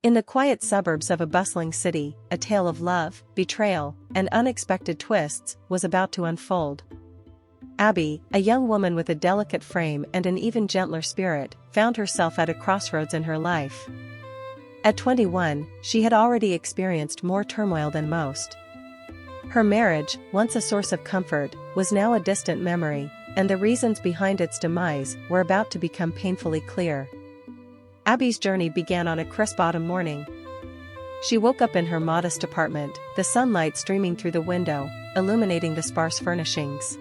In the quiet suburbs of a bustling city, a tale of love, betrayal, and unexpected twists was about to unfold. Abby, a young woman with a delicate frame and an even gentler spirit, found herself at a crossroads in her life. At 21, she had already experienced more turmoil than most. Her marriage, once a source of comfort, was now a distant memory, and the reasons behind its demise were about to become painfully clear. Abby's journey began on a crisp autumn morning. She woke up in her modest apartment, the sunlight streaming through the window, illuminating the sparse furnishings.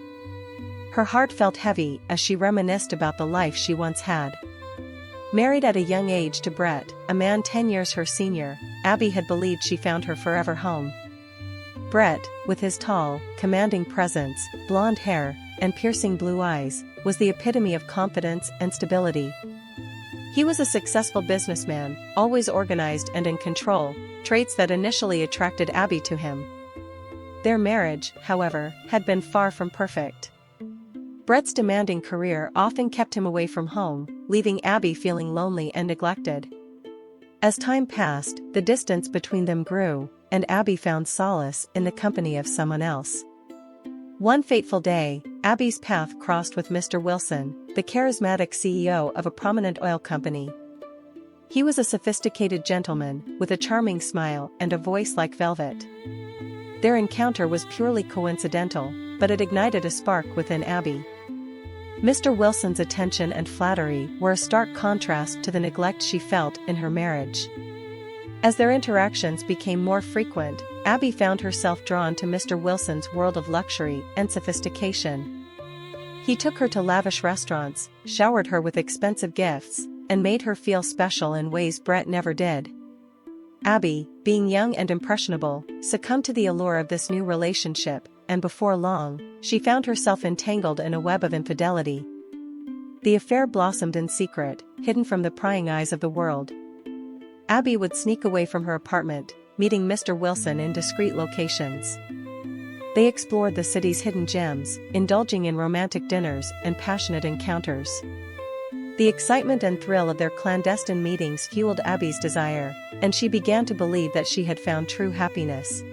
Her heart felt heavy as she reminisced about the life she once had. Married at a young age to Brett, a man 10 years her senior, Abby had believed she found her forever home. Brett, with his tall, commanding presence, blonde hair, and piercing blue eyes, was the epitome of confidence and stability. He was a successful businessman, always organized and in control, traits that initially attracted Abby to him. Their marriage, however, had been far from perfect. Brett's demanding career often kept him away from home, leaving Abby feeling lonely and neglected. As time passed, the distance between them grew, and Abby found solace in the company of someone else. One fateful day, Abby's path crossed with Mr. Wilson, the charismatic CEO of a prominent oil company. He was a sophisticated gentleman, with a charming smile and a voice like velvet. Their encounter was purely coincidental, but it ignited a spark within Abby. Mr. Wilson's attention and flattery were a stark contrast to the neglect she felt in her marriage. As their interactions became more frequent, Abby found herself drawn to Mr. Wilson's world of luxury and sophistication. He took her to lavish restaurants, showered her with expensive gifts, and made her feel special in ways Brett never did. Abby, being young and impressionable, succumbed to the allure of this new relationship, and before long, she found herself entangled in a web of infidelity. The affair blossomed in secret, hidden from the prying eyes of the world. Abby would sneak away from her apartment, meeting Mr. Wilson in discreet locations. They explored the city's hidden gems, indulging in romantic dinners and passionate encounters. The excitement and thrill of their clandestine meetings fueled Abby's desire, and she began to believe that she had found true happiness.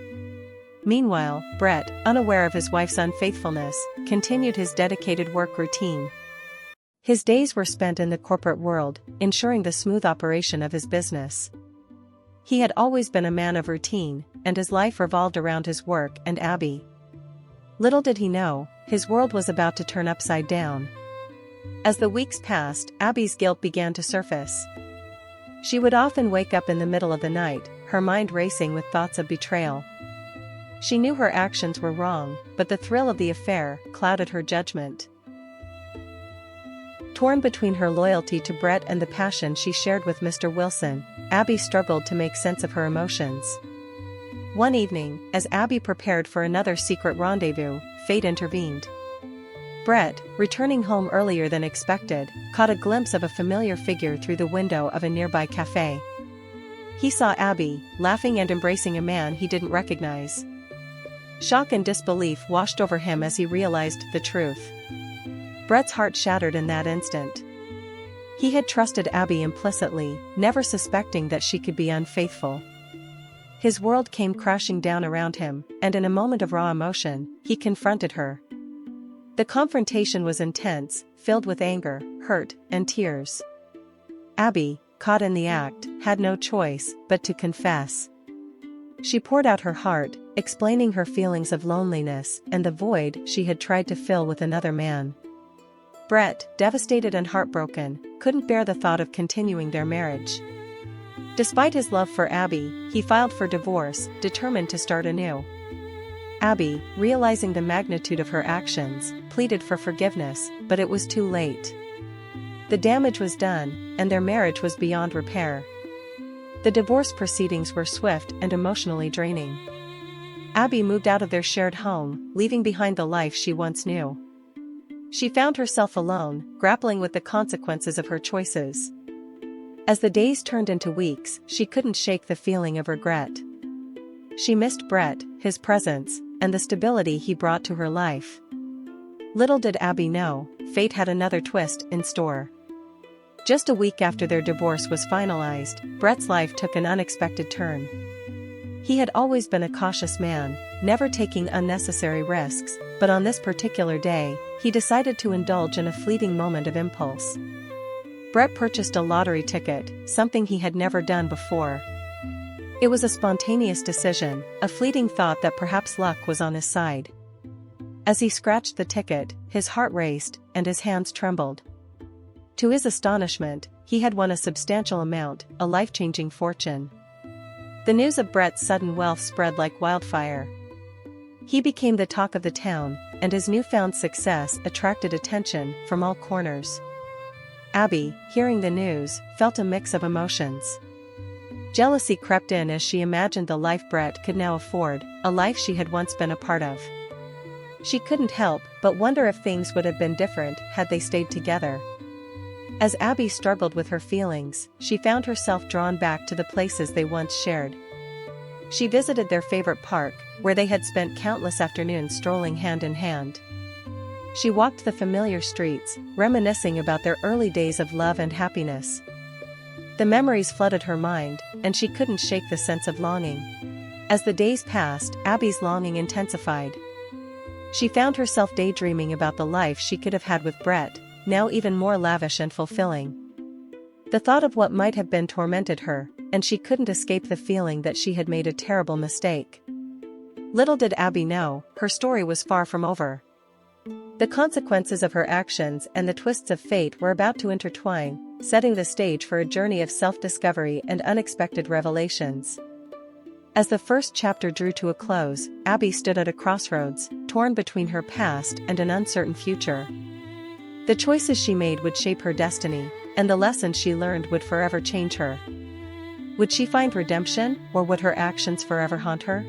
Meanwhile, Brett, unaware of his wife's unfaithfulness, continued his dedicated work routine. His days were spent in the corporate world, ensuring the smooth operation of his business. He had always been a man of routine, and his life revolved around his work and Abby. Little did he know, his world was about to turn upside down. As the weeks passed, Abby's guilt began to surface. She would often wake up in the middle of the night, her mind racing with thoughts of betrayal. She knew her actions were wrong, but the thrill of the affair clouded her judgment. Torn between her loyalty to Brett and the passion she shared with Mr. Wilson, Abby struggled to make sense of her emotions. One evening, as Abby prepared for another secret rendezvous, fate intervened. Brett, returning home earlier than expected, caught a glimpse of a familiar figure through the window of a nearby cafe. He saw Abby, laughing and embracing a man he didn't recognize. Shock and disbelief washed over him as he realized the truth. Brett's heart shattered in that instant. He had trusted Abby implicitly, never suspecting that she could be unfaithful. His world came crashing down around him, and in a moment of raw emotion, he confronted her. The confrontation was intense, filled with anger, hurt, and tears. Abby, caught in the act, had no choice but to confess. She poured out her heart, explaining her feelings of loneliness and the void she had tried to fill with another man. Brett, devastated and heartbroken, couldn't bear the thought of continuing their marriage. Despite his love for Abby, he filed for divorce, determined to start anew. Abby, realizing the magnitude of her actions, pleaded for forgiveness, but it was too late. The damage was done, and their marriage was beyond repair. The divorce proceedings were swift and emotionally draining. Abby moved out of their shared home, leaving behind the life she once knew. She found herself alone, grappling with the consequences of her choices. As the days turned into weeks, she couldn't shake the feeling of regret. She missed Brett, his presence, and the stability he brought to her life. Little did Abby know, fate had another twist in store. Just a week after their divorce was finalized, Brett's life took an unexpected turn. He had always been a cautious man, never taking unnecessary risks, but on this particular day, he decided to indulge in a fleeting moment of impulse. Brett purchased a lottery ticket, something he had never done before. It was a spontaneous decision, a fleeting thought that perhaps luck was on his side. As he scratched the ticket, his heart raced, and his hands trembled. To his astonishment, he had won a substantial amount, a life-changing fortune. The news of Brett's sudden wealth spread like wildfire. He became the talk of the town, and his newfound success attracted attention from all corners. Abby, hearing the news, felt a mix of emotions. Jealousy crept in as she imagined the life Brett could now afford, a life she had once been a part of. She couldn't help but wonder if things would have been different had they stayed together. As Abby struggled with her feelings, she found herself drawn back to the places they once shared. She visited their favorite park, where they had spent countless afternoons strolling hand in hand. She walked the familiar streets, reminiscing about their early days of love and happiness. The memories flooded her mind, and she couldn't shake the sense of longing. As the days passed, Abby's longing intensified. She found herself daydreaming about the life she could have had with Brett, now even more lavish and fulfilling. The thought of what might have been tormented her, and she couldn't escape the feeling that she had made a terrible mistake. Little did Abby know, her story was far from over. The consequences of her actions and the twists of fate were about to intertwine, setting the stage for a journey of self-discovery and unexpected revelations. As the first chapter drew to a close, Abby stood at a crossroads, torn between her past and an uncertain future. The choices she made would shape her destiny, and the lessons she learned would forever change her. Would she find redemption, or would her actions forever haunt her?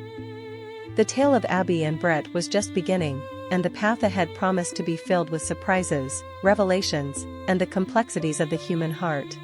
The tale of Abby and Brett was just beginning, and the path ahead promised to be filled with surprises, revelations, and the complexities of the human heart.